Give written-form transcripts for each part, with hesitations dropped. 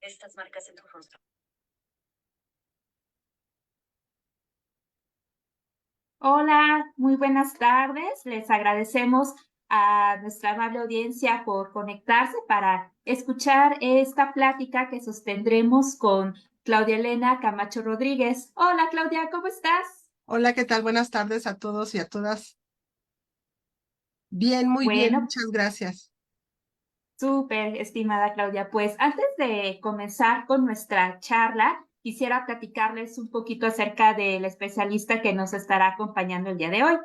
estas marcas en tu rostro. Hola, muy buenas tardes. Les agradecemos a nuestra amable audiencia por conectarse para escuchar esta plática que sostendremos con Claudia Elena Camacho Rodríguez. Hola, Claudia, ¿cómo estás? Hola, ¿qué tal? Buenas tardes a todos y a todas. Bien, muy bien, Bueno, muchas gracias. súper, estimada Claudia. Pues antes de comenzar con nuestra charla, quisiera platicarles un poquito acerca del especialista que nos estará acompañando el día de hoy.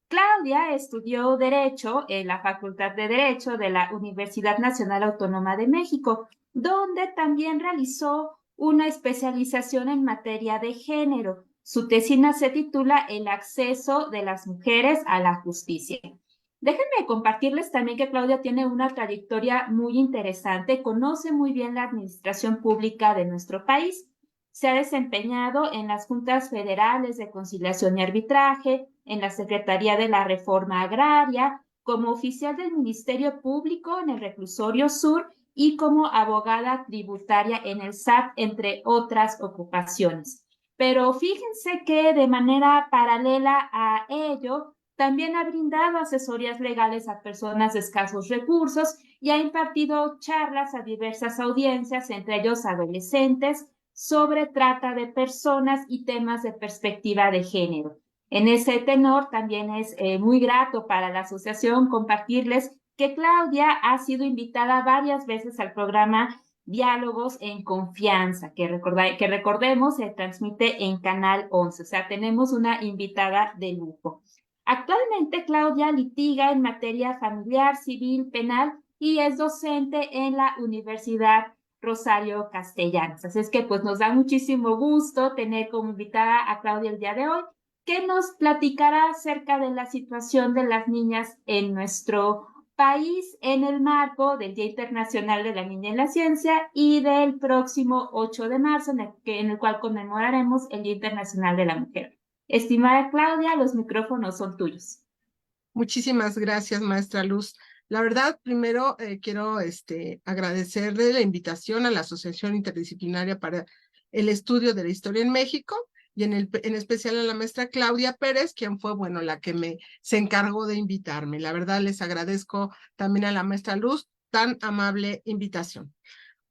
Claudia estudió Derecho en la Facultad de Derecho de la Universidad Nacional Autónoma de México, donde también realizó una especialización en materia de género. Su tesina se titula El acceso de las mujeres a la justicia. Déjenme compartirles también que Claudia tiene una trayectoria muy interesante, conoce muy bien la administración pública de nuestro país. Se ha desempeñado en las juntas federales de conciliación y arbitraje, en la Secretaría de la Reforma Agraria, como oficial del Ministerio Público en el Reclusorio Sur y como abogada tributaria en el SAT, entre otras ocupaciones. Pero fíjense que de manera paralela a ello, también ha brindado asesorías legales a personas de escasos recursos y ha impartido charlas a diversas audiencias, entre ellos adolescentes, sobre trata de personas y temas de perspectiva de género. En ese tenor, también es muy grato para la asociación compartirles que Claudia ha sido invitada varias veces al programa Diálogos en Confianza, que recordemos se transmite en Canal 11, o sea, tenemos una invitada de lujo. Actualmente, Claudia litiga en materia familiar, civil, penal y es docente en la Universidad Rosario Castellanos. Así es que pues nos da muchísimo gusto tener como invitada a Claudia el día de hoy, que nos platicará acerca de la situación de las niñas en nuestro país en el marco del Día Internacional de la Niña y la Ciencia y del próximo 8 de marzo, en el cual conmemoraremos el Día Internacional de la Mujer. Estimada Claudia, los micrófonos son tuyos. Muchísimas gracias, maestra Luz. La verdad, primero quiero agradecerle la invitación a la Asociación Interdisciplinaria para el Estudio de la Historia en México y en especial a la maestra Claudia Pérez, quien fue, bueno, la que se encargó de invitarme. La verdad, les agradezco también a la maestra Luz tan amable invitación.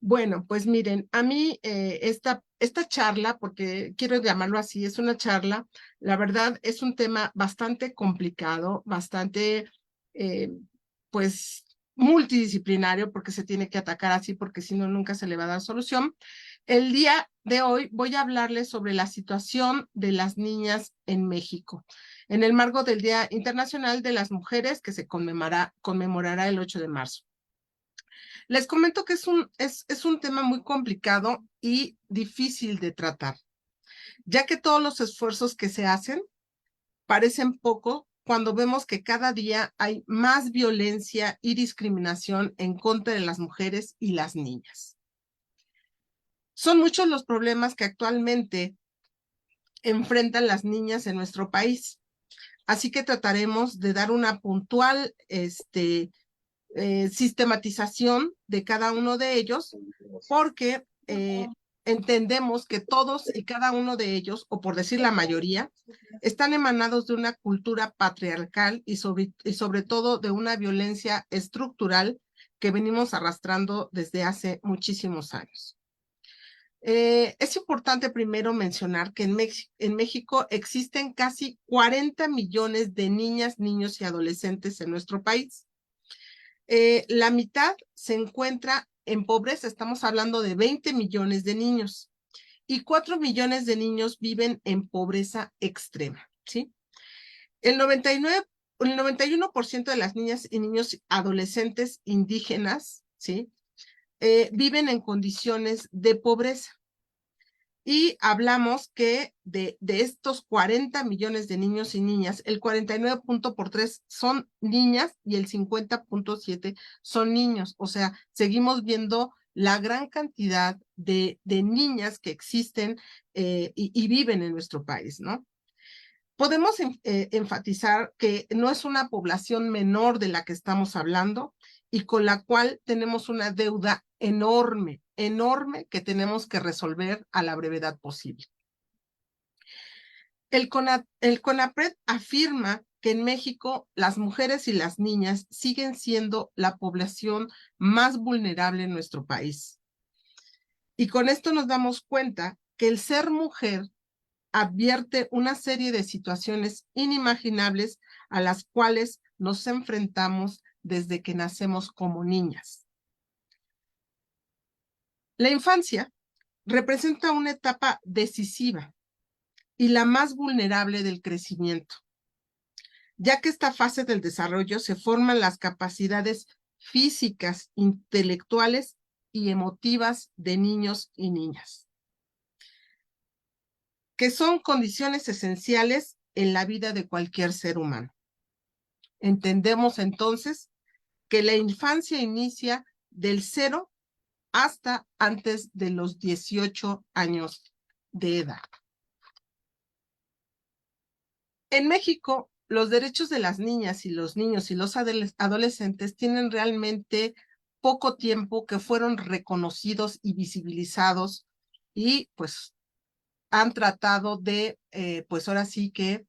Bueno, pues miren, a mí esta charla, porque quiero llamarlo así, es una charla, la verdad es un tema bastante complicado, bastante, eh, pues, multidisciplinario, porque se tiene que atacar así, porque si no, nunca se le va a dar solución. El día de hoy voy a hablarles sobre la situación de las niñas en México, en el marco del Día Internacional de las Mujeres, que se conmemorará el 8 de marzo. Les comento que es un tema muy complicado y difícil de tratar, ya que todos los esfuerzos que se hacen parecen poco cuando vemos que cada día hay más violencia y discriminación en contra de las mujeres y las niñas. Son muchos los problemas que actualmente enfrentan las niñas en nuestro país, así que trataremos de dar una puntual sistematización de cada uno de ellos, porque entendemos que todos y cada uno de ellos, o por decir la mayoría, están emanados de una cultura patriarcal y sobre todo de una violencia estructural que venimos arrastrando desde hace muchísimos años. Es importante primero mencionar que en México existen casi 40 millones de niñas, niños y adolescentes en nuestro país. La mitad se encuentra en pobreza, estamos hablando de 20 millones de niños, y 4 millones de niños viven en pobreza extrema, ¿sí? El 91% de las niñas y niños adolescentes indígenas, ¿sí? Viven en condiciones de pobreza. Y hablamos que de estos 40 millones de niños y niñas, el 49.3 son niñas y el 50.7 son niños. O sea, seguimos viendo la gran cantidad de niñas que existen y viven en nuestro país, ¿no? Podemos enfatizar que no es una población menor de la que estamos hablando y con la cual tenemos una deuda enorme enorme que tenemos que resolver a la brevedad posible. El CONAPRED afirma que en México las mujeres y las niñas siguen siendo la población más vulnerable en nuestro país. Y con esto nos damos cuenta que el ser mujer advierte una serie de situaciones inimaginables a las cuales nos enfrentamos desde que nacemos como niñas. La infancia representa una etapa decisiva y la más vulnerable del crecimiento, ya que esta fase del desarrollo se forman las capacidades físicas, intelectuales y emotivas de niños y niñas, que son condiciones esenciales en la vida de cualquier ser humano. Entendemos entonces que la infancia inicia del 0 hasta antes de los 18 años de edad. En México, los derechos de las niñas y los niños y los adolescentes tienen realmente poco tiempo que fueron reconocidos y visibilizados y pues han tratado de, pues ahora sí que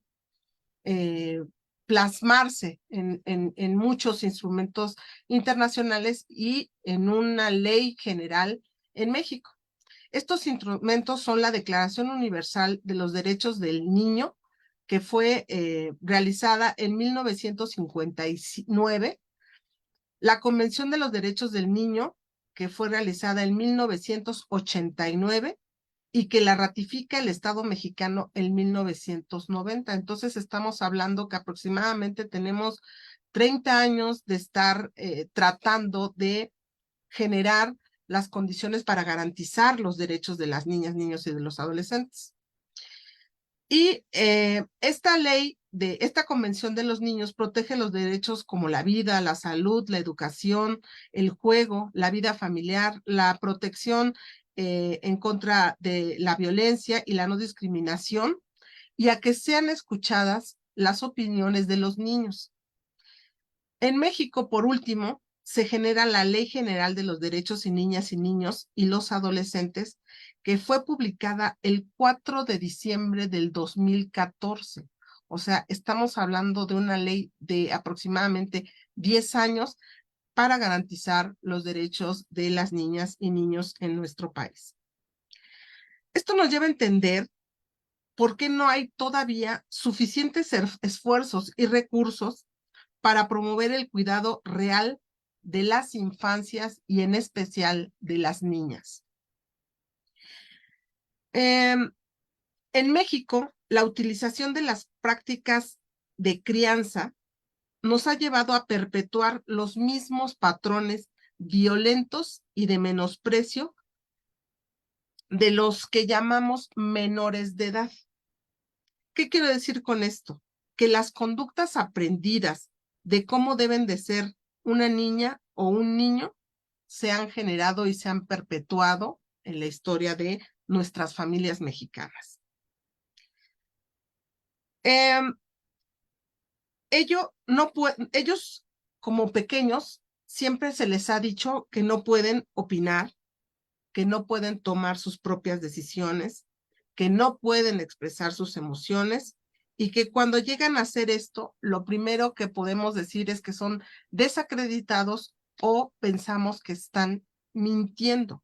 plasmarse en muchos instrumentos internacionales y en una ley general en México. Estos instrumentos son la Declaración Universal de los Derechos del Niño, que fue realizada en 1959, la Convención de los Derechos del Niño, que fue realizada en 1989, y que la ratifica el Estado mexicano en 1990. Entonces estamos hablando que aproximadamente tenemos 30 años de estar tratando de generar las condiciones para garantizar los derechos de las niñas, niños y de los adolescentes. Y esta Convención de los Niños protege los derechos como la vida, la salud, la educación, el juego, la vida familiar, la protección en contra de la violencia y la no discriminación, y a que sean escuchadas las opiniones de los niños. En México, por último, se genera la Ley General de los Derechos de Niñas y Niños y los Adolescentes, que fue publicada el 4 de diciembre del 2014. O sea, estamos hablando de una ley de aproximadamente 10 años para garantizar los derechos de las niñas y niños en nuestro país. Esto nos lleva a entender por qué no hay todavía suficientes esfuerzos y recursos para promover el cuidado real de las infancias y en especial de las niñas. En México, la utilización de las prácticas de crianza nos ha llevado a perpetuar los mismos patrones violentos y de menosprecio de los que llamamos menores de edad. ¿Qué quiero decir con esto? Que las conductas aprendidas de cómo deben de ser una niña o un niño se han generado y se han perpetuado en la historia de nuestras familias mexicanas. Ellos, como pequeños, siempre se les ha dicho que no pueden opinar, que no pueden tomar sus propias decisiones, que no pueden expresar sus emociones y que cuando llegan a hacer esto, lo primero que podemos decir es que son desacreditados o pensamos que están mintiendo.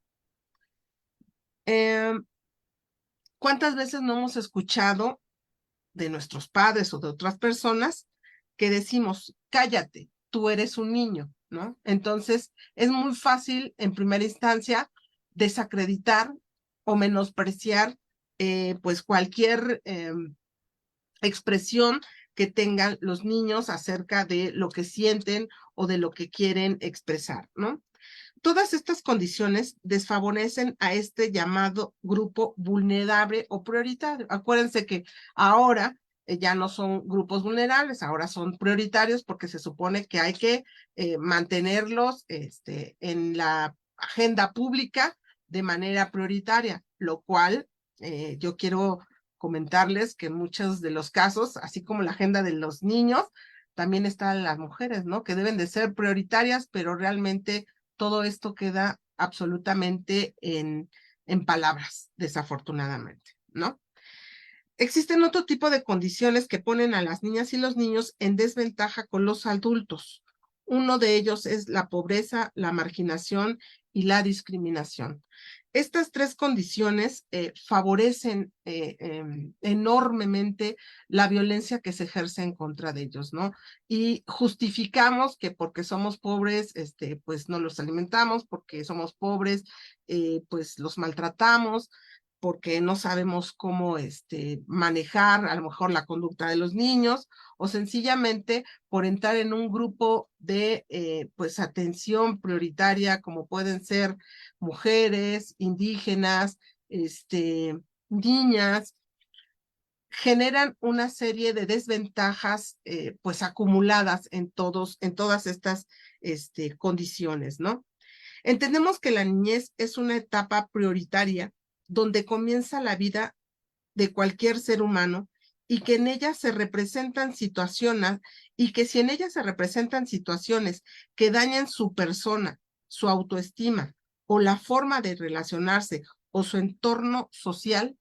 ¿Cuántas veces no hemos escuchado de nuestros padres o de otras personas que decimos, cállate, tú eres un niño, ¿no? Entonces, es muy fácil, en primera instancia, desacreditar o menospreciar pues cualquier expresión que tengan los niños acerca de lo que sienten o de lo que quieren expresar, ¿no? Todas estas condiciones desfavorecen a este llamado grupo vulnerable o prioritario. Acuérdense que ahora ya no son grupos vulnerables, ahora son prioritarios porque se supone que hay que mantenerlos en la agenda pública de manera prioritaria, lo cual yo quiero comentarles que en muchos de los casos, así como la agenda de los niños, también están las mujeres, ¿no? Que deben de ser prioritarias, pero realmente todo esto queda absolutamente en palabras, desafortunadamente, ¿no? Existen otro tipo de condiciones que ponen a las niñas y los niños en desventaja con los adultos. Uno de ellos es la pobreza, la marginación y la discriminación. Estas tres condiciones favorecen enormemente la violencia que se ejerce en contra de ellos, ¿no? Y justificamos que porque somos pobres, pues no los alimentamos, porque somos pobres, pues los maltratamos, porque no sabemos cómo manejar a lo mejor la conducta de los niños, o sencillamente por entrar en un grupo de pues atención prioritaria, como pueden ser mujeres, indígenas, niñas, generan una serie de desventajas pues acumuladas en todas estas condiciones, ¿no? Entendemos que la niñez es una etapa prioritaria donde comienza la vida de cualquier ser humano y que en ella se representan situaciones y que si en ella se representan situaciones que dañan su persona, su autoestima o la forma de relacionarse o su entorno social,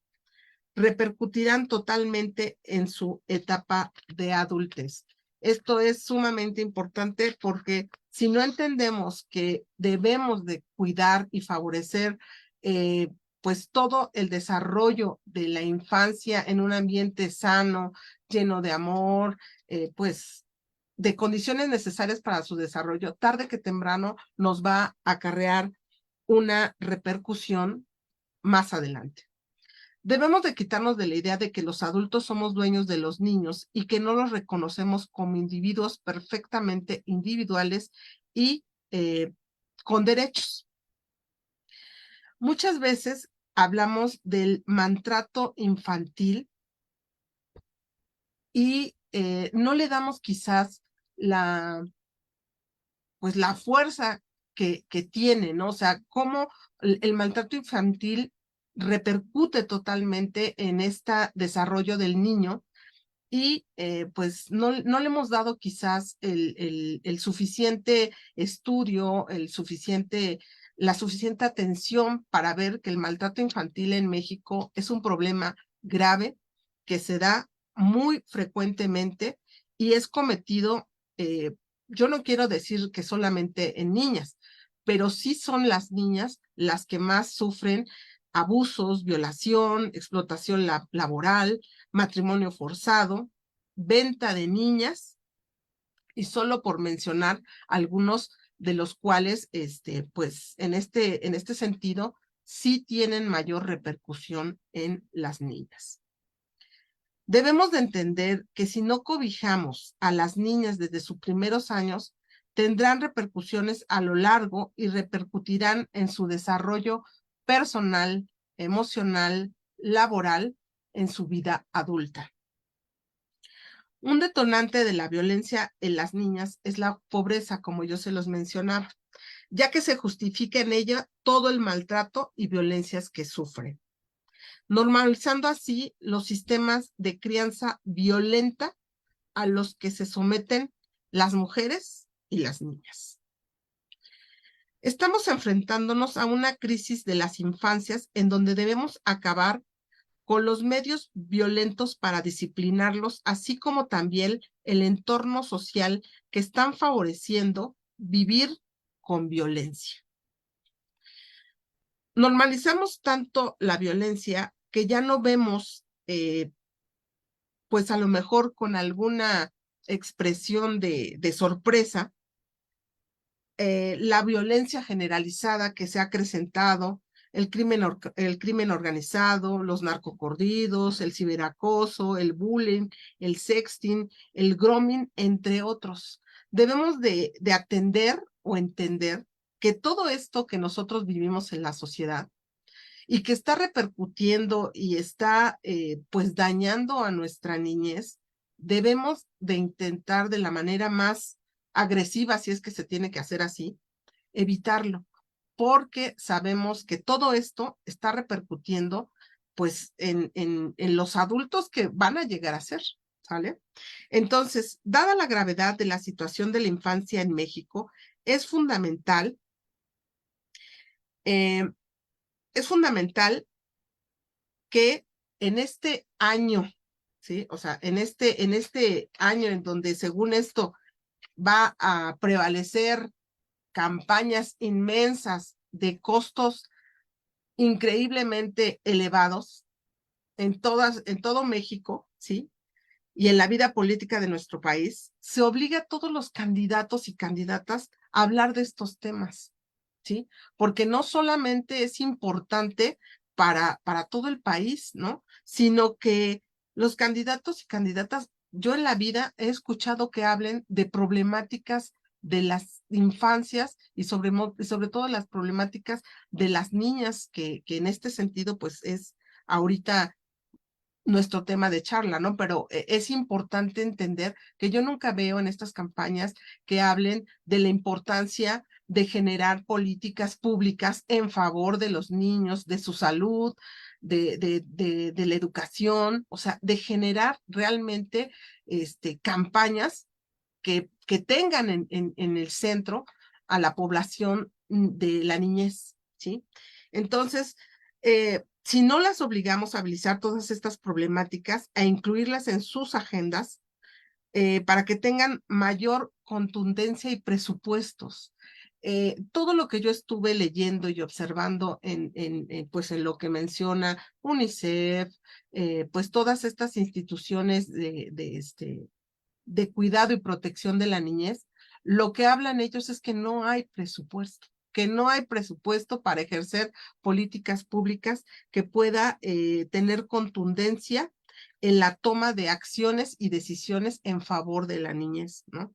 repercutirán totalmente en su etapa de adultez. Esto es sumamente importante porque si no entendemos que debemos de cuidar y favorecer pues todo el desarrollo de la infancia en un ambiente sano, lleno de amor, pues de condiciones necesarias para su desarrollo, tarde que temprano nos va a acarrear una repercusión más adelante. Debemos de quitarnos de la idea de que los adultos somos dueños de los niños y que no los reconocemos como individuos perfectamente individuales y con derechos. Muchas veces hablamos del maltrato infantil y no le damos quizás pues la fuerza que tiene, ¿no? O sea, cómo el maltrato infantil repercute totalmente en este desarrollo del niño y pues no le hemos dado quizás el suficiente estudio, la suficiente atención para ver que el maltrato infantil en México es un problema grave que se da muy frecuentemente y es cometido, eh, yo no quiero decir que solamente en niñas, pero sí son las niñas las que más sufren abusos, violación, explotación laboral, matrimonio forzado, venta de niñas, y solo por mencionar algunos de los cuales, pues en este sentido, sí tienen mayor repercusión en las niñas. Debemos de entender que si no cobijamos a las niñas desde sus primeros años, tendrán repercusiones a lo largo y repercutirán en su desarrollo personal, emocional, laboral, en su vida adulta. Un detonante de la violencia en las niñas es la pobreza, como yo se los mencionaba, ya que se justifica en ella todo el maltrato y violencias que sufren, normalizando así los sistemas de crianza violenta a los que se someten las mujeres y las niñas. Estamos enfrentándonos a una crisis de las infancias en donde debemos acabar con los medios violentos para disciplinarlos, así como también el entorno social que están favoreciendo vivir con violencia. Normalizamos tanto la violencia que ya no vemos, pues a lo mejor con alguna expresión de sorpresa, la violencia generalizada que se ha acrecentado, el crimen organizado, los narcocorridos, el ciberacoso, el bullying, el sexting, el grooming, entre otros. Debemos de atender o entender que todo esto que nosotros vivimos en la sociedad y que está repercutiendo y está pues dañando a nuestra niñez, debemos de intentar de la manera más agresiva, si es que se tiene que hacer así, evitarlo, porque sabemos que todo esto está repercutiendo pues en los adultos que van a llegar a ser, ¿sale? Entonces, dada la gravedad de la situación de la infancia en México, es fundamental es fundamental que en este año, ¿sí? O sea, en este año en donde según esto va a prevalecer campañas inmensas de costos increíblemente elevados en todo México, ¿sí? Y en la vida política de nuestro país, se obliga a todos los candidatos y candidatas a hablar de estos temas, ¿sí? Porque no solamente es importante para todo el país, ¿no? Sino que los candidatos y candidatas, yo en la vida he escuchado que hablen de problemáticas de las infancias y sobre todo las problemáticas de las niñas, que en este sentido, pues es ahorita nuestro tema de charla, ¿no? Pero es importante entender que yo nunca veo en estas campañas que hablen de la importancia de generar políticas públicas en favor de los niños, de su salud, de la educación, o sea, de generar realmente campañas que tengan en el centro a la población de la niñez, ¿sí? Entonces, si no las obligamos a habilitar todas estas problemáticas, a incluirlas en sus agendas, para que tengan mayor contundencia y presupuestos. Todo lo que yo estuve leyendo y observando pues en lo que menciona UNICEF, pues todas estas instituciones de cuidado y protección de la niñez, lo que hablan ellos es que no hay presupuesto, que no hay presupuesto para ejercer políticas públicas que pueda tener contundencia en la toma de acciones y decisiones en favor de la niñez, ¿no?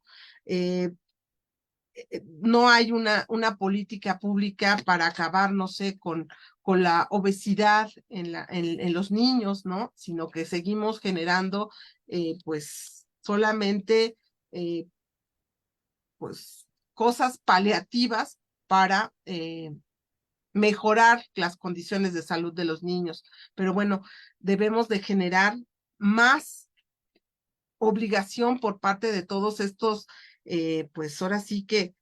No hay una política pública para acabar, no sé, con la obesidad en los niños, ¿no? Sino que seguimos generando, pues, solamente, eh, pues, cosas paliativas para mejorar las condiciones de salud de los niños. Pero bueno, debemos de generar más obligación por parte de todos estos, pues ahora sí que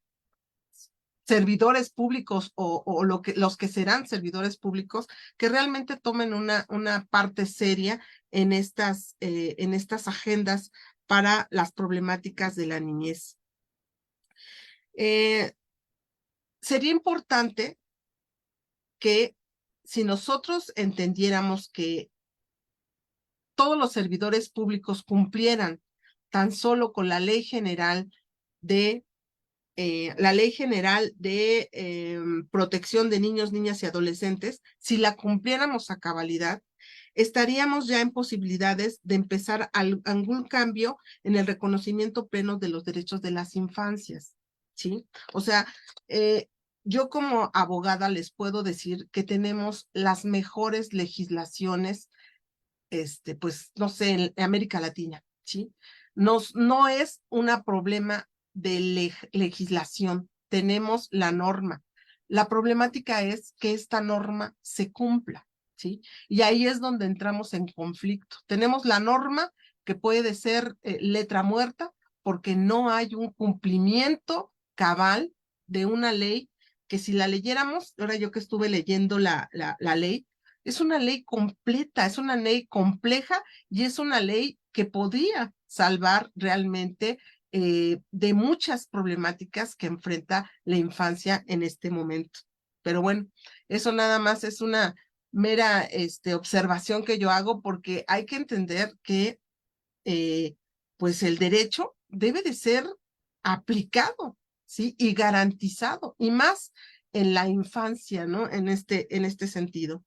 servidores públicos o los que serán servidores públicos, que realmente tomen una parte seria en estas agendas para las problemáticas de la niñez. Sería importante que si nosotros entendiéramos que todos los servidores públicos cumplieran tan solo con de la Ley General de Protección de Niños, Niñas y Adolescentes, si la cumpliéramos a cabalidad, estaríamos ya en posibilidades de empezar algún cambio en el reconocimiento pleno de los derechos de las infancias, ¿sí? O sea, yo como abogada les puedo decir que tenemos las mejores legislaciones, pues, no sé, en América Latina, ¿sí? No es un problema de legislación, tenemos la norma. La problemática es que esta norma se cumpla, ¿sí? Y ahí es donde entramos en conflicto. Tenemos la norma que puede ser letra muerta porque no hay un cumplimiento cabal de una ley que si la leyéramos, ahora yo que estuve leyendo la ley, es una ley completa, es una ley compleja y es una ley que podría salvar realmente de muchas problemáticas que enfrenta la infancia en este momento. Pero bueno, eso nada más es una mera observación que yo hago porque hay que entender que pues el derecho debe de ser aplicado, ¿sí? Y garantizado, y más en la infancia, ¿no? En este sentido.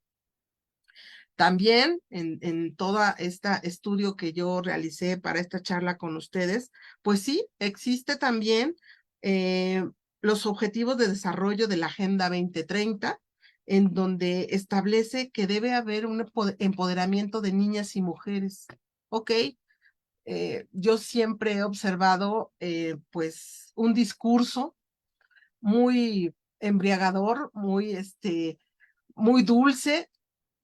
También en toda este estudio que yo realicé para esta charla con ustedes, pues sí, existe también los objetivos de desarrollo de la Agenda 2030, en donde establece que debe haber un empoderamiento de niñas y mujeres. Ok, yo siempre he observado pues un discurso muy embriagador, muy dulce,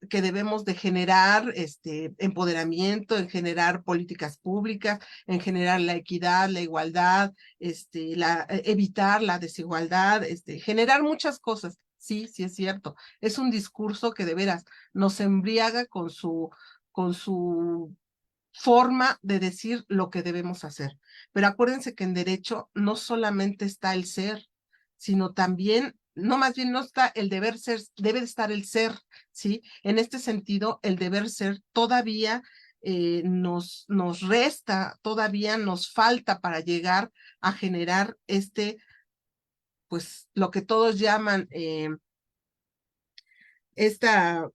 que debemos de generar empoderamiento, en generar políticas públicas, en generar la equidad, la igualdad, evitar la desigualdad, generar muchas cosas. sí, sí es cierto. Es un discurso que de veras nos embriaga con su forma de decir lo que debemos hacer. Pero acuérdense que en derecho no solamente está el ser, sino también, no más bien no está el deber ser, debe de estar el ser, ¿sí? En este sentido, el deber ser todavía nos resta, todavía nos falta para llegar a generar pues lo que todos llaman esta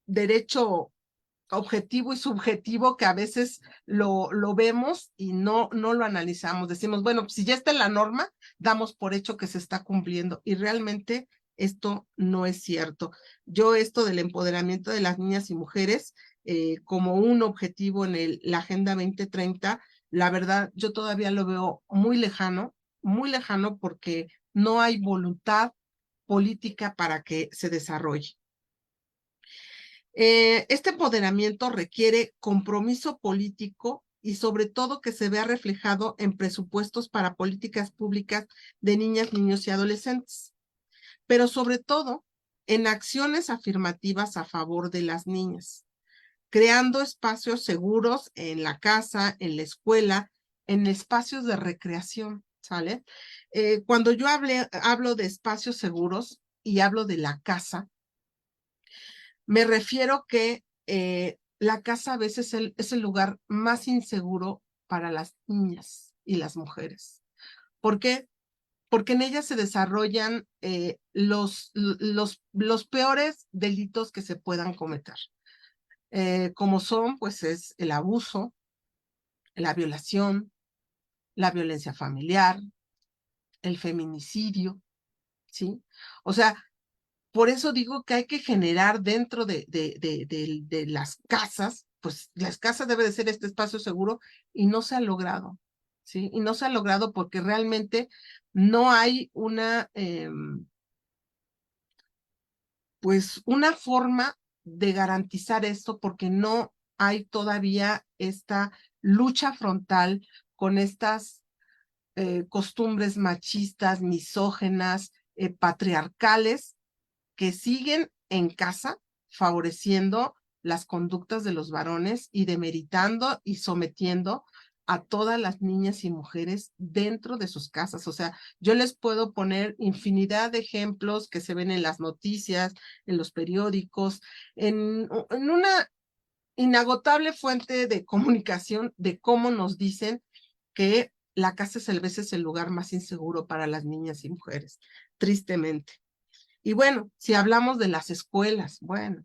derecho objetivo y subjetivo que a veces lo vemos y no lo analizamos. Decimos, bueno, si ya está en la norma, damos por hecho que se está cumpliendo y realmente esto no es cierto. Yo esto del empoderamiento de las niñas y mujeres como un objetivo en la Agenda 2030, la verdad, yo todavía lo veo muy lejano porque no hay voluntad política para que se desarrolle. Este empoderamiento requiere compromiso político y sobre todo que se vea reflejado en presupuestos para políticas públicas de niñas, niños y adolescentes, pero sobre todo en acciones afirmativas a favor de las niñas, creando espacios seguros en la casa, en la escuela, en espacios de recreación, ¿sale? Cuando yo hablo de espacios seguros y hablo de la casa, me refiero que la casa a veces es el lugar más inseguro para las niñas y las mujeres. ¿Por qué? Porque en ella se desarrollan los peores delitos que se puedan cometer, como son, pues, es el abuso, la violación, la violencia familiar, el feminicidio, ¿sí? O sea, por eso digo que hay que generar dentro de las casas, pues las casas debe de ser este espacio seguro y no se ha logrado, ¿sí? Y no se ha logrado porque realmente no hay pues una forma de garantizar esto porque no hay todavía esta lucha frontal con estas costumbres machistas, misógenas, patriarcales que siguen en casa favoreciendo las conductas de los varones y demeritando y sometiendo a todas las niñas y mujeres dentro de sus casas. O sea, yo les puedo poner infinidad de ejemplos que se ven en las noticias, en los periódicos, en una inagotable fuente de comunicación de cómo nos dicen que la casa es a veces el lugar más inseguro para las niñas y mujeres, tristemente. Y bueno, si hablamos de las escuelas, bueno,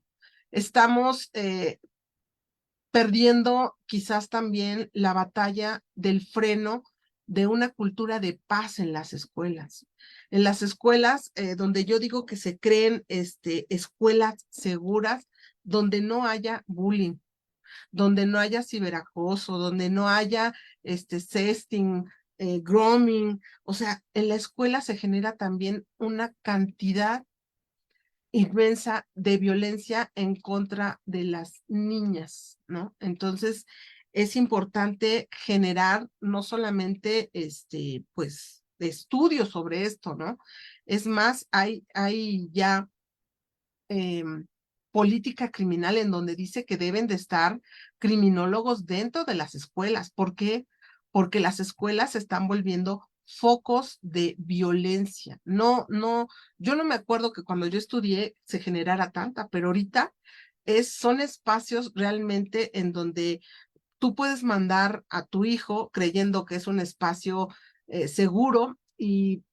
estamos perdiendo quizás también la batalla del freno de una cultura de paz en las escuelas. En las escuelas, donde yo digo que se creen escuelas seguras, donde no haya bullying, donde no haya ciberacoso, donde no haya sexting, grooming. O sea, en la escuela se genera también una cantidad inmensa de violencia en contra de las niñas, ¿no? Entonces, es importante generar no solamente, pues, estudios sobre esto, ¿no? Es más, hay ya eh, política criminal en donde dice que deben de estar criminólogos dentro de las escuelas. ¿Por qué? Porque las escuelas se están volviendo focos de violencia. Yo no me acuerdo que cuando yo estudié se generara tanta, pero ahorita son espacios realmente en donde tú puedes mandar a tu hijo creyendo que es un espacio seguro y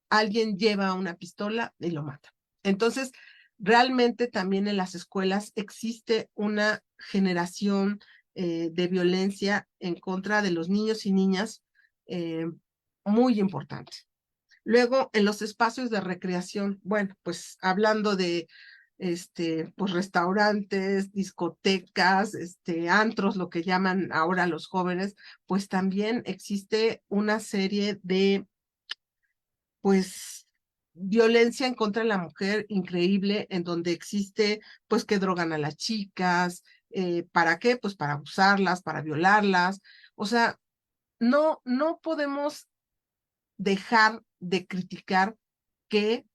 alguien lleva una pistola y lo mata. Entonces, realmente también en las escuelas existe una generación de violencia en contra de los niños y niñas eh, muy importante. Luego, en los espacios de recreación, bueno, pues hablando de pues restaurantes, discotecas, antros, lo que llaman ahora los jóvenes, pues también existe una serie de pues violencia en contra de la mujer increíble, en donde existe, pues que drogan a las chicas, ¿para qué? Pues para abusarlas, para violarlas. O sea, no podemos dejar de criticar que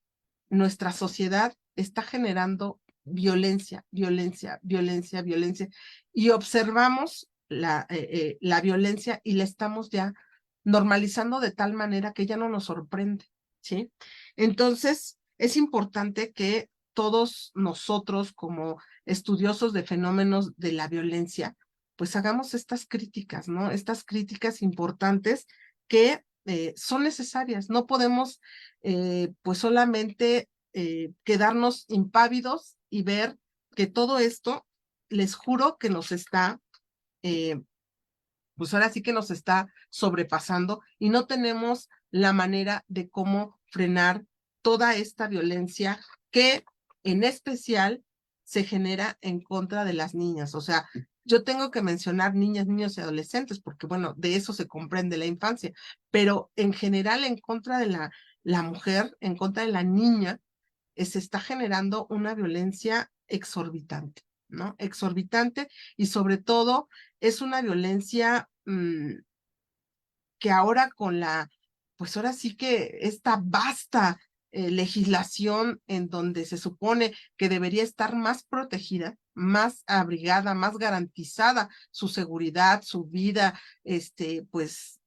nuestra sociedad está generando violencia, violencia, violencia, violencia, y observamos la violencia y la estamos ya normalizando de tal manera que ya no nos sorprende, ¿sí? Entonces, es importante que todos nosotros como estudiosos de fenómenos de la violencia, pues hagamos estas críticas, ¿no? Estas críticas importantes que son necesarias. No podemos pues solamente quedarnos impávidos y ver que todo esto, les juro que nos está, pues ahora sí que nos está sobrepasando y no tenemos la manera de cómo frenar toda esta violencia que en especial se genera en contra de las niñas. O sea, yo tengo que mencionar niñas, niños y adolescentes, porque bueno, de eso se comprende la infancia, pero en general en contra de la mujer, en contra de la niña, se está generando una violencia exorbitante, ¿no? Exorbitante y sobre todo es una violencia que ahora con pues ahora sí que esta vasta legislación en donde se supone que debería estar más protegida, más abrigada, más garantizada su seguridad, su vida, pues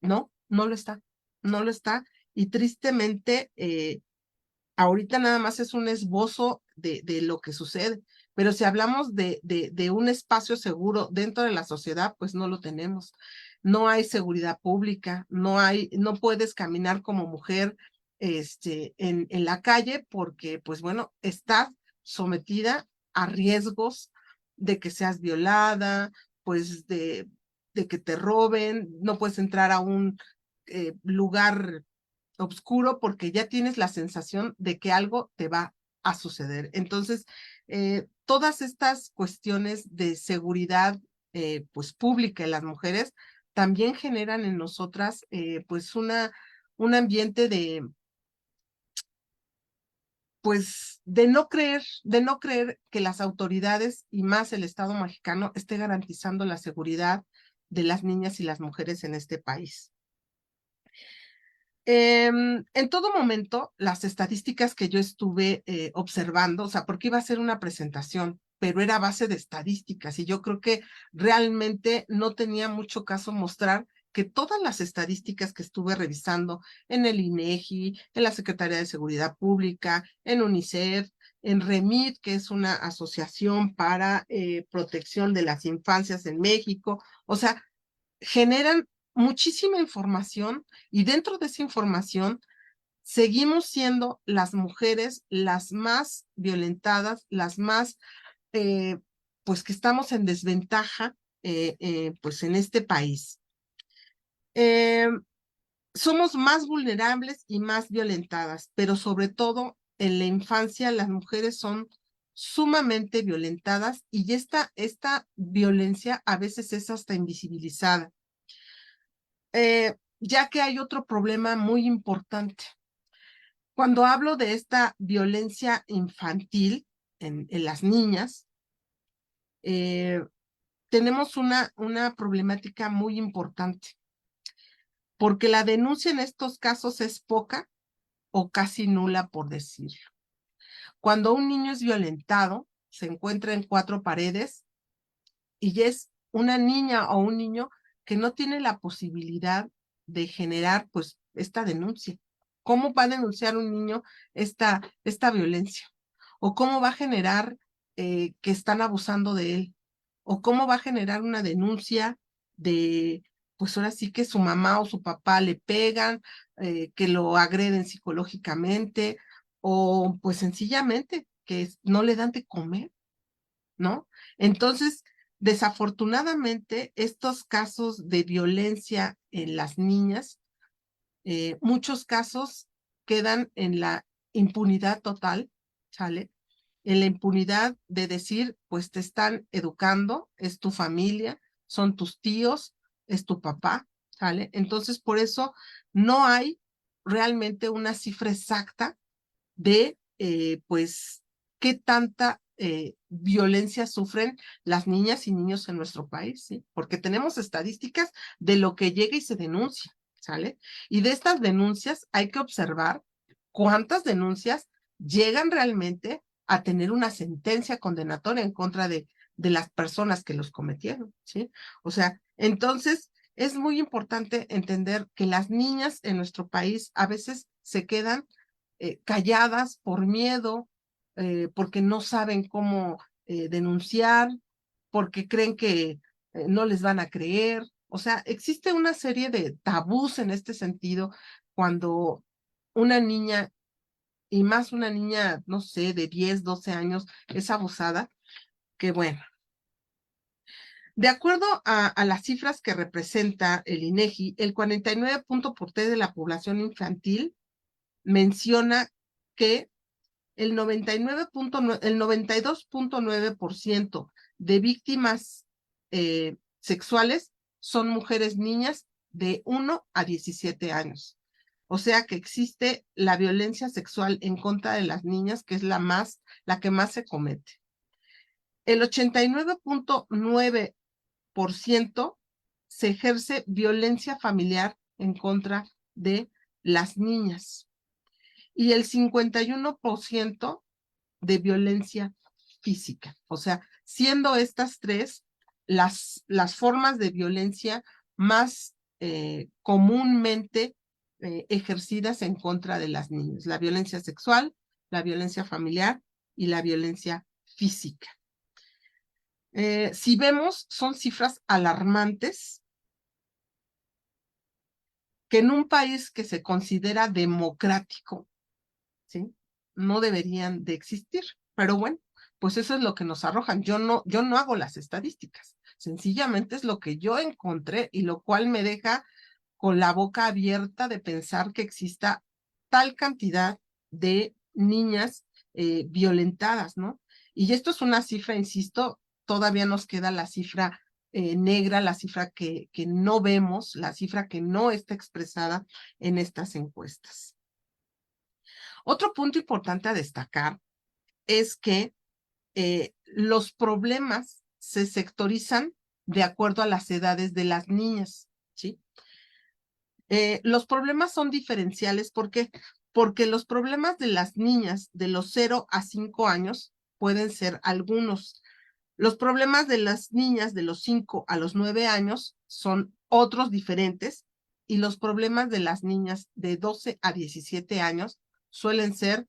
no, no lo está, no lo está. Y tristemente, ahorita nada más es un esbozo de lo que sucede, pero si hablamos de un espacio seguro dentro de la sociedad, pues no lo tenemos. No hay seguridad pública, no puedes caminar como mujer en la calle porque, pues bueno, estás sometida a riesgos de que seas violada, pues de que te roben, no puedes entrar a un lugar oscuro porque ya tienes la sensación de que algo te va a suceder. Entonces, todas estas cuestiones de seguridad pues pública en las mujeres también generan en nosotras pues un ambiente pues de no creer que las autoridades y más el Estado mexicano esté garantizando la seguridad de las niñas y las mujeres en este país. En todo momento, las estadísticas que yo estuve observando, o sea, porque iba a ser una presentación, pero era a base de estadísticas y yo creo que realmente no tenía mucho caso mostrar que todas las estadísticas que estuve revisando en el INEGI, en la Secretaría de Seguridad Pública, en UNICEF, en REMIT, que es una asociación para protección de las infancias en México, o sea, generan muchísima información y dentro de esa información seguimos siendo las mujeres las más violentadas, las más, pues que estamos en desventaja, pues en este país. Eh, Somos más vulnerables y más violentadas, pero sobre todo en la infancia las mujeres son sumamente violentadas y esta violencia a veces es hasta invisibilizada. Ya que hay otro problema muy importante. Cuando hablo de esta violencia infantil en las niñas, eh, tenemos una problemática muy importante, porque la denuncia en estos casos es poca o casi nula, por decirlo. Cuando un niño es violentado, se encuentra en cuatro paredes y es una niña o un niño que no tiene la posibilidad de generar pues esta denuncia. ¿Cómo va a denunciar un niño esta violencia? ¿O cómo va a generar que están abusando de él? ¿O cómo va a generar una denuncia de, pues ahora sí que su mamá o su papá le pegan, que lo agreden psicológicamente, o pues sencillamente que no le dan de comer, ¿no? Entonces, desafortunadamente, estos casos de violencia en las niñas, muchos casos quedan en la impunidad total, ¿sale? En la impunidad de decir, pues te están educando, es tu familia, son tus tíos, es tu papá, ¿sale? Entonces, por eso no hay realmente una cifra exacta de, pues, qué tanta violencia sufren las niñas y niños en nuestro país, ¿sí? Porque tenemos estadísticas de lo que llega y se denuncia, ¿sale? Y de estas denuncias hay que observar cuántas denuncias llegan realmente a tener una sentencia condenatoria en contra de las personas que los cometieron, ¿sí? O sea, entonces es muy importante entender que las niñas en nuestro país a veces se quedan calladas por miedo, porque no saben cómo denunciar, porque creen que no les van a creer. O sea, existe una serie de tabús en este sentido cuando una niña, y más una niña, no sé, de 10, 12 años, es abusada, que bueno. De acuerdo a las cifras que representa el INEGI, el 49.t de la población infantil menciona que el 92.9% de víctimas sexuales son mujeres niñas de 1 a 17 años. O sea que existe la violencia sexual en contra de las niñas, que es la que más se comete. El 89.9% se ejerce violencia familiar en contra de las niñas y el 51% de violencia física. O sea, siendo estas tres las formas de violencia más comúnmente ejercidas en contra de las niñas. La violencia sexual, la violencia familiar y la violencia física. Si vemos, son cifras alarmantes que en un país que se considera democrático, ¿sí? No deberían de existir. Pero bueno, pues eso es lo que nos arrojan. Yo no hago las estadísticas. Sencillamente es lo que yo encontré y lo cual me deja con la boca abierta de pensar que exista tal cantidad de niñas violentadas, ¿no? Y esto es una cifra, insisto, todavía nos queda la cifra negra, la cifra que no vemos, la cifra que no está expresada en estas encuestas. Otro punto importante a destacar es que los problemas se sectorizan de acuerdo a las edades de las niñas, ¿sí? Los problemas son diferenciales, ¿por qué? Porque los problemas de las niñas de los 0 a 5 años pueden ser algunos. Los problemas de las niñas de los 5 a los 9 años son otros diferentes y los problemas de las niñas de 12 a 17 años suelen ser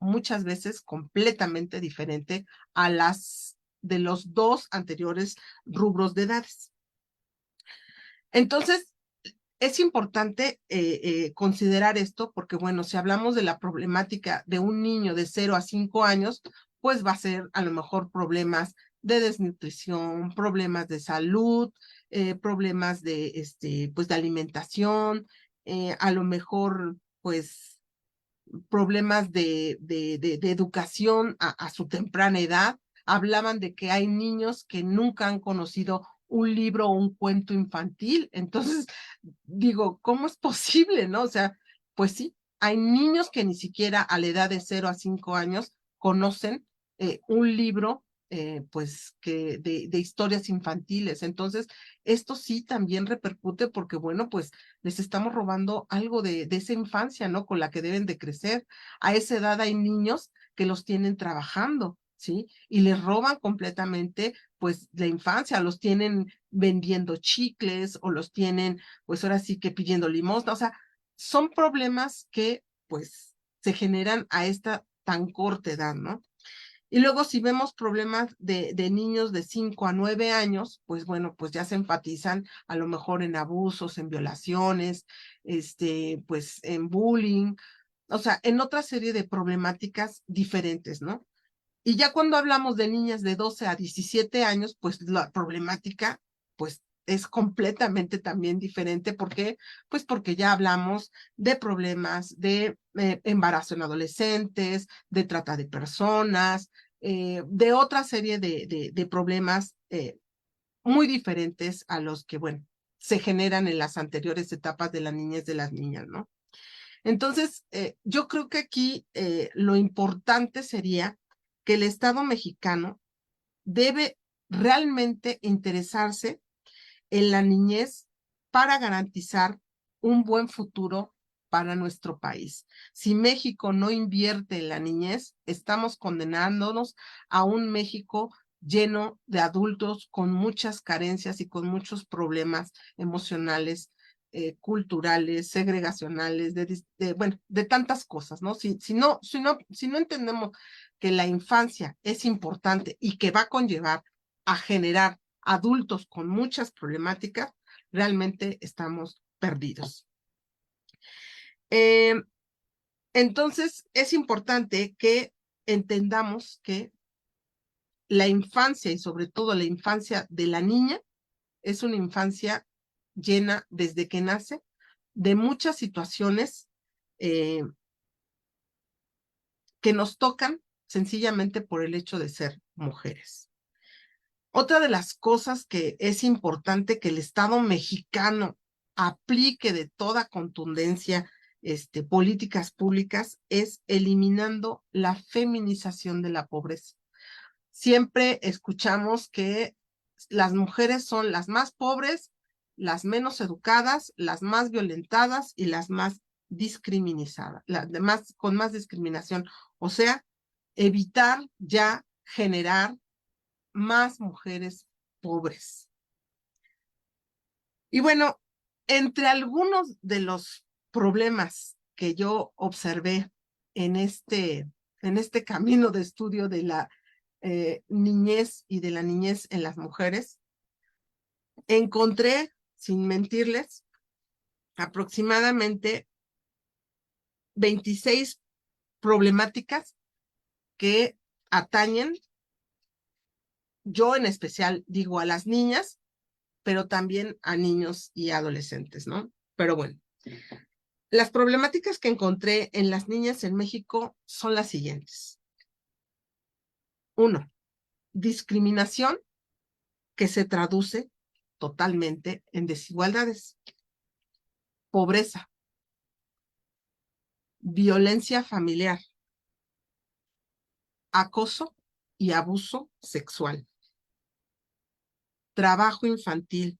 muchas veces completamente diferente a las de los dos anteriores rubros de edades. Entonces, es importante considerar esto porque, bueno, si hablamos de la problemática de un niño de 0 a 5 años, pues va a ser a lo mejor problemas de desnutrición, problemas de salud, problemas pues de alimentación, a lo mejor, pues, problemas de educación a su temprana edad. Hablaban de que hay niños que nunca han conocido un libro o un cuento infantil. Entonces, digo, ¿cómo es posible, no? O sea, pues sí, hay niños que ni siquiera a la edad de 0 a 5 años conocen un libro, pues, de historias infantiles. Entonces, esto sí también repercute porque, bueno, pues les estamos robando algo de esa infancia, ¿no? Con la que deben de crecer. A esa edad hay niños que los tienen trabajando, ¿sí? Y les roban completamente, pues, la infancia, los tienen vendiendo chicles o los tienen, pues, ahora sí que pidiendo limosna. O sea, son problemas que, pues, se generan a esta tan corta edad, ¿no? Y luego si vemos problemas de niños de 5 a 9 años, pues bueno, pues ya se enfatizan a lo mejor en abusos, en violaciones, pues en bullying, o sea, en otra serie de problemáticas diferentes, ¿no? Y ya cuando hablamos de niñas de 12 a 17 años, pues la problemática, pues es completamente también diferente. ¿Por qué? Pues porque ya hablamos de problemas de embarazo en adolescentes, de trata de personas, de otra serie de problemas muy diferentes a los que, bueno, se generan en las anteriores etapas de la niñez de las niñas, ¿no? Entonces, yo creo que aquí lo importante sería que el Estado mexicano debe realmente interesarse en la niñez para garantizar un buen futuro para nuestro país. Si México no invierte en la niñez, estamos condenándonos a un México lleno de adultos con muchas carencias y con muchos problemas emocionales, culturales, segregacionales, bueno, de tantas cosas, ¿no? Si no entendemos que la infancia es importante y que va a conllevar a generar adultos con muchas problemáticas, realmente estamos perdidos. Entonces, es importante que entendamos que la infancia y sobre todo la infancia de la niña es una infancia llena desde que nace de muchas situaciones que nos tocan sencillamente por el hecho de ser mujeres. Otra de las cosas que es importante que el Estado mexicano aplique de toda contundencia políticas públicas es eliminando la feminización de la pobreza. Siempre escuchamos que las mujeres son las más pobres, las menos educadas, las más violentadas y las más discriminadas, con más discriminación. O sea, evitar ya generar más mujeres pobres. Y bueno, entre algunos de los problemas que yo observé en este camino de estudio de la niñez y de la niñez en las mujeres, encontré, sin mentirles, aproximadamente 26 problemáticas que atañen, yo en especial digo a las niñas, pero también a niños y adolescentes, ¿no? Pero bueno, las problemáticas que encontré en las niñas en México son las siguientes. 1, discriminación que se traduce totalmente en desigualdades. Pobreza, violencia familiar, acoso y abuso sexual, trabajo infantil,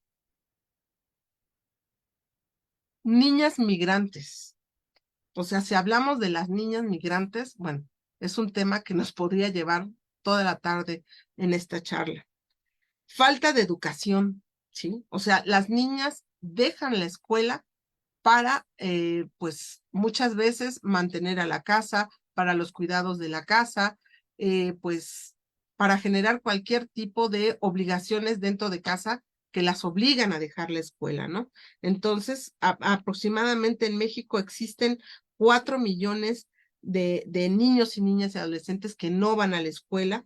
niñas migrantes. O sea, si hablamos de las niñas migrantes, bueno, es un tema que nos podría llevar toda la tarde en esta charla. Falta de educación, ¿sí? O sea, las niñas dejan la escuela para, pues, muchas veces mantener a la casa, para los cuidados de la casa, pues, para generar cualquier tipo de obligaciones dentro de casa que las obligan a dejar la escuela, ¿no? Entonces, aproximadamente en México existen 4 millones de niños y niñas y adolescentes que no van a la escuela.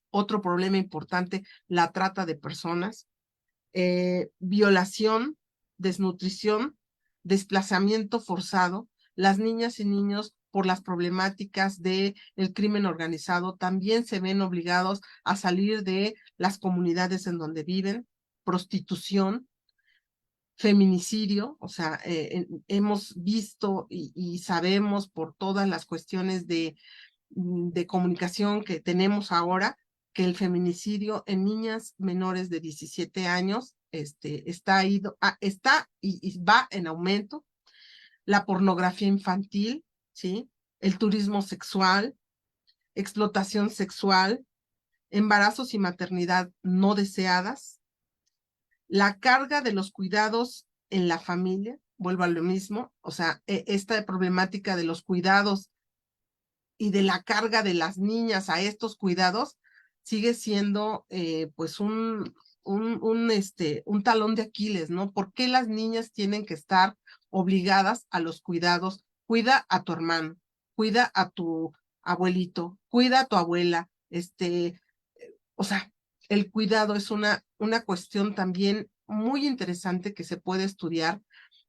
Otro problema importante, la trata de personas, violación, desnutrición, desplazamiento forzado. Las niñas y niños, por las problemáticas del crimen organizado, también se ven obligados a salir de las comunidades en donde viven. Prostitución, feminicidio, o sea, hemos visto y sabemos por todas las cuestiones de comunicación que tenemos ahora, que el feminicidio en niñas menores de 17 años está y va en aumento. La pornografía infantil, ¿sí? El turismo sexual, explotación sexual, embarazos y maternidad no deseadas, la carga de los cuidados en la familia, vuelvo a lo mismo, o sea, esta problemática de los cuidados y de la carga de las niñas a estos cuidados sigue siendo pues un talón de Aquiles, ¿no? ¿Por qué las niñas tienen que estar obligadas a los cuidados? Cuida a tu hermano, cuida a tu abuelito, cuida a tu abuela, o sea, el cuidado es una cuestión también muy interesante que se puede estudiar,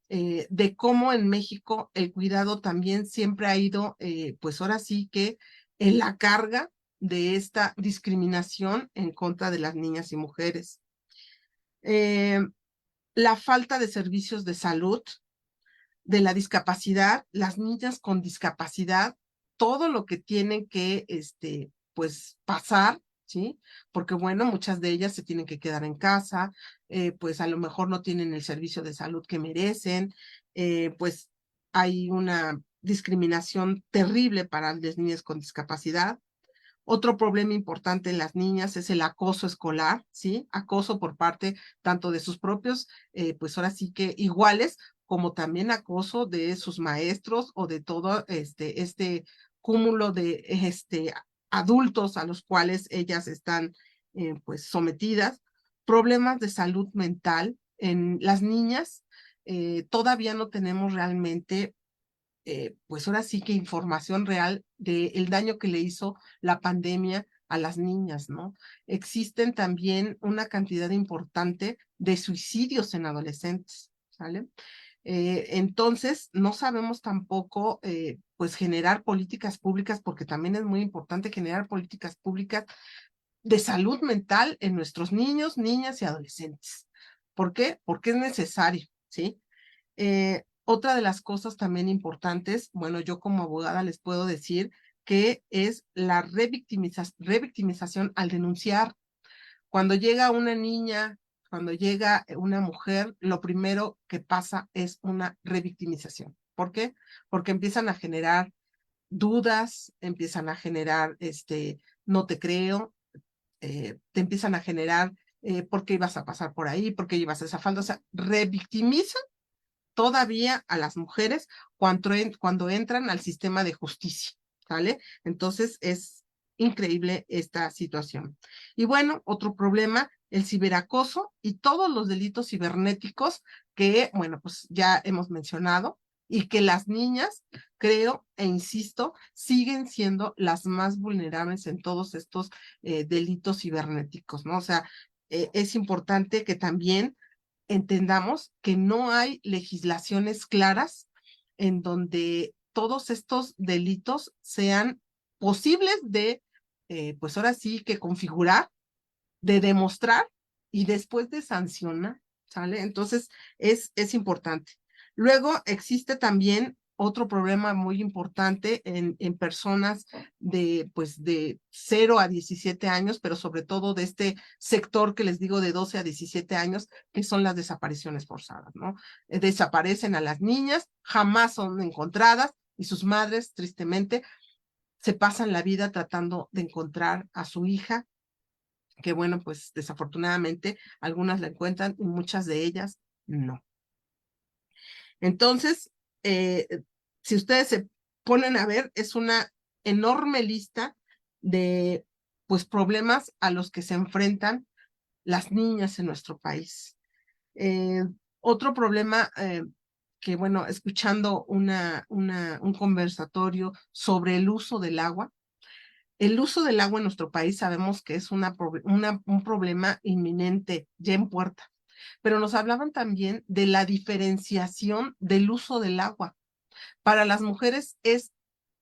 de cómo en México el cuidado también siempre ha ido, pues ahora sí que en la carga de esta discriminación en contra de las niñas y mujeres. La falta de servicios de salud, de la discapacidad, las niñas con discapacidad, todo lo que tienen que, pues, pasar, ¿sí? Porque, bueno, muchas de ellas se tienen que quedar en casa, pues a lo mejor no tienen el servicio de salud que merecen, pues hay una discriminación terrible para las niñas con discapacidad. Otro problema importante en las niñas es el acoso escolar, ¿sí? Acoso por parte tanto de sus propios, pues ahora sí que iguales, como también acoso de sus maestros o de todo este cúmulo de adultos a los cuales ellas están pues sometidas. Problemas de salud mental en las niñas. Todavía no tenemos realmente pues ahora sí que información real del daño que le hizo la pandemia a las niñas, ¿no? Existen también una cantidad importante de suicidios en adolescentes, ¿sale? Entonces, no sabemos tampoco, pues, generar políticas públicas, porque también es muy importante generar políticas públicas de salud mental en nuestros niños, niñas y adolescentes. ¿Por qué? Porque es necesario, ¿sí? Otra de las cosas también importantes, bueno, yo como abogada les puedo decir que es la revictimización al denunciar. Cuando llega una niña, cuando llega una mujer, lo primero que pasa es una revictimización. ¿Por qué? Porque empiezan a generar dudas, empiezan a generar, no te creo, te empiezan a generar, ¿por qué ibas a pasar por ahí? ¿Por qué llevas esa falda? O sea, revictimizan todavía a las mujeres cuando entran al sistema de justicia, ¿sale? Entonces es increíble esta situación. Y bueno, otro problema, el ciberacoso y todos los delitos cibernéticos que, bueno, pues ya hemos mencionado y que las niñas, creo e insisto, siguen siendo las más vulnerables en todos estos delitos cibernéticos, ¿no? O sea, es importante que también entendamos que no hay legislaciones claras en donde todos estos delitos sean posibles de, pues ahora sí que configurar, de demostrar y después de sancionar, ¿sale? Entonces es importante. Luego existe también otro problema muy importante en personas pues de 0 a 17 años, pero sobre todo de este sector que les digo de 12 a 17 años, que son las desapariciones forzadas, ¿no? Desaparecen a las niñas, jamás son encontradas y sus madres, tristemente, se pasan la vida tratando de encontrar a su hija que bueno, pues desafortunadamente algunas la encuentran y muchas de ellas no. Entonces, eh, si ustedes se ponen a ver, es una enorme lista de pues problemas a los que se enfrentan las niñas en nuestro país. Otro problema que, bueno, escuchando un conversatorio sobre el uso del agua, el uso del agua en nuestro país sabemos que es un problema inminente, ya en puerta, pero nos hablaban también de la diferenciación del uso del agua. Para las mujeres es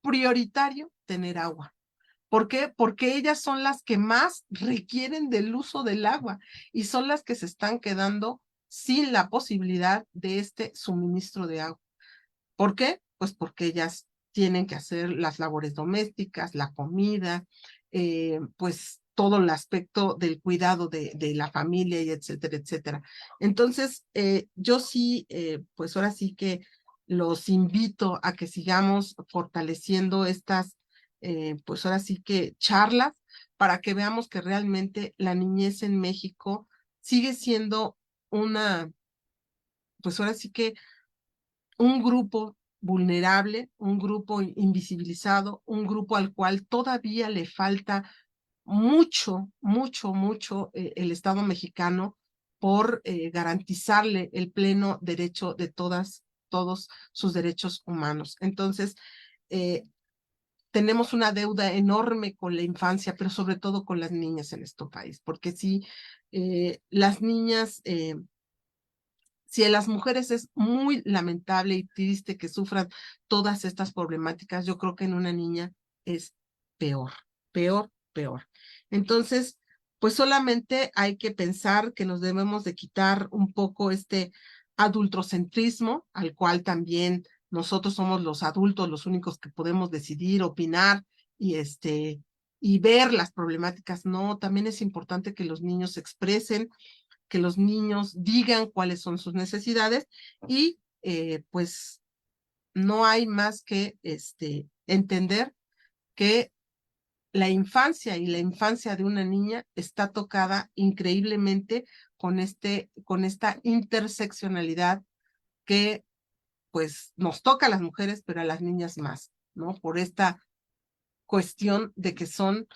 prioritario tener agua. ¿Por qué? Porque ellas son las que más requieren del uso del agua y son las que se están quedando sin la posibilidad de este suministro de agua. ¿Por qué? Pues porque ellas tienen que hacer las labores domésticas, la comida, pues todo el aspecto del cuidado de la familia y etcétera, etcétera. Entonces, yo sí, pues ahora sí que los invito a que sigamos fortaleciendo estas, pues ahora sí que charlas para que veamos que realmente la niñez en México sigue siendo una, pues ahora sí que un grupo vulnerable, un grupo invisibilizado, un grupo al cual todavía le falta mucho, mucho, mucho el Estado mexicano por garantizarle el pleno derecho de todos sus derechos humanos. Entonces, eh, tenemos una deuda enorme con la infancia, pero sobre todo con las niñas en este país, porque si las niñas si en las mujeres es muy lamentable y triste que sufran todas estas problemáticas, yo creo que en una niña es peor, peor, peor. Entonces, pues solamente hay que pensar que nos debemos de quitar un poco este adultocentrismo, al cual también nosotros somos los adultos los únicos que podemos decidir, opinar y y ver las problemáticas. No, también es importante que los niños se expresen, que los niños digan cuáles son sus necesidades y pues no hay más que entender que la infancia y la infancia de una niña está tocada increíblemente con esta interseccionalidad que pues nos toca a las mujeres, pero a las niñas más, ¿no? Por esta cuestión de que son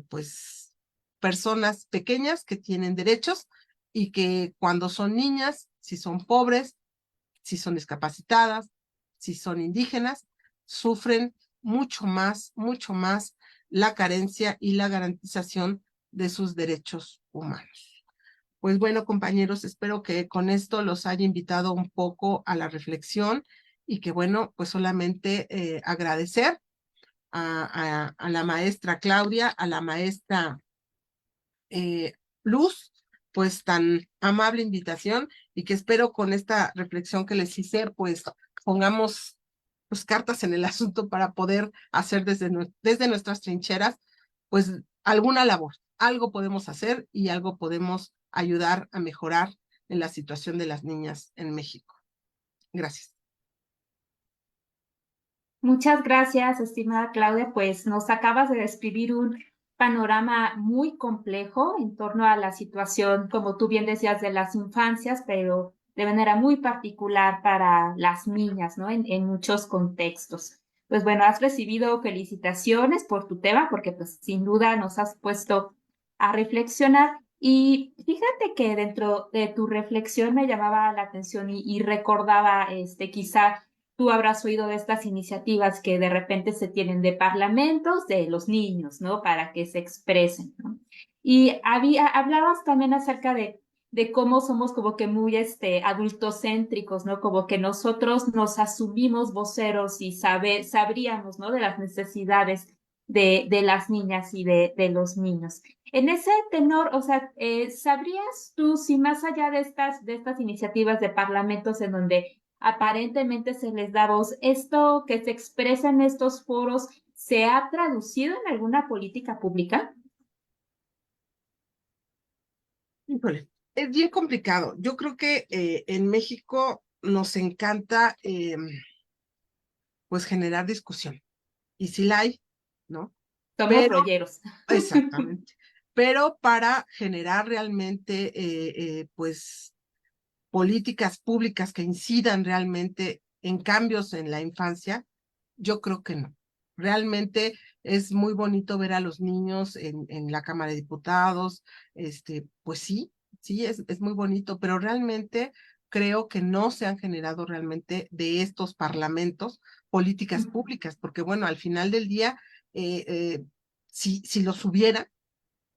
pues personas pequeñas que tienen derechos y que cuando son niñas, si son pobres, si son discapacitadas, si son indígenas, sufren mucho más la carencia y la garantización de sus derechos humanos. Pues bueno, compañeros, espero que con esto los haya invitado un poco a la reflexión y que bueno, pues solamente agradecer a la maestra Claudia, a la maestra Luz, pues tan amable invitación y que espero con esta reflexión que les hice, pues pongamos pues cartas en el asunto para poder hacer desde nuestras trincheras, pues alguna labor, algo podemos hacer y algo podemos ayudar a mejorar en la situación de las niñas en México. Gracias. Muchas gracias, estimada Claudia. Pues nos acabas de describir un panorama muy complejo en torno a la situación, como tú bien decías, de las infancias, pero de manera muy particular para las niñas, ¿no? En muchos contextos. Pues bueno, has recibido felicitaciones por tu tema, porque pues sin duda nos has puesto a reflexionar. Y fíjate que dentro de tu reflexión me llamaba la atención y recordaba, quizá tú habrás oído de estas iniciativas que de repente se tienen de parlamentos de los niños, ¿no? Para que se expresen, ¿no? Y hablabas también acerca de cómo somos como que muy adultocéntricos, ¿no? Como que nosotros nos asumimos voceros y sabríamos, ¿no? De las necesidades de las niñas y de los niños. En ese tenor, o sea, ¿sabrías tú si más allá de estas iniciativas de parlamentos en donde aparentemente se les da voz, esto que se expresa en estos foros se ha traducido en alguna política pública? Híjole, es bien complicado. Yo creo que en México nos encanta pues generar discusión. Y sí la hay, ¿no? Somos Pero, rolleros. exactamente, pero para generar realmente, pues, políticas públicas que incidan realmente en cambios en la infancia, yo creo que no. Realmente es muy bonito ver a los niños en la Cámara de Diputados, pues sí, sí, es muy bonito, pero realmente creo que no se han generado realmente de estos parlamentos políticas públicas, porque bueno, al final del día, eh, eh, si los hubiera,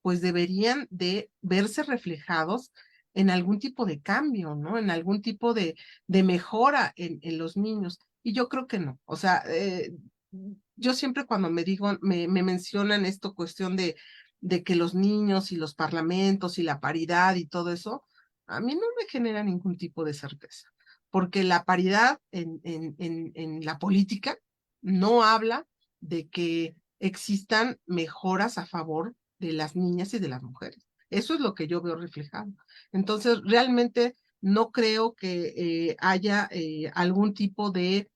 pues deberían de verse reflejados en algún tipo de cambio, ¿no? En algún tipo de mejora en los niños. Y yo creo que no. O sea, yo siempre cuando me mencionan esto, cuestión de que los niños y los parlamentos y la paridad y todo eso, a mí no me genera ningún tipo de certeza. Porque la paridad en la política no habla de que existan mejoras a favor de las niñas y de las mujeres. Eso es lo que yo veo reflejado. Entonces, realmente no creo que haya algún tipo de,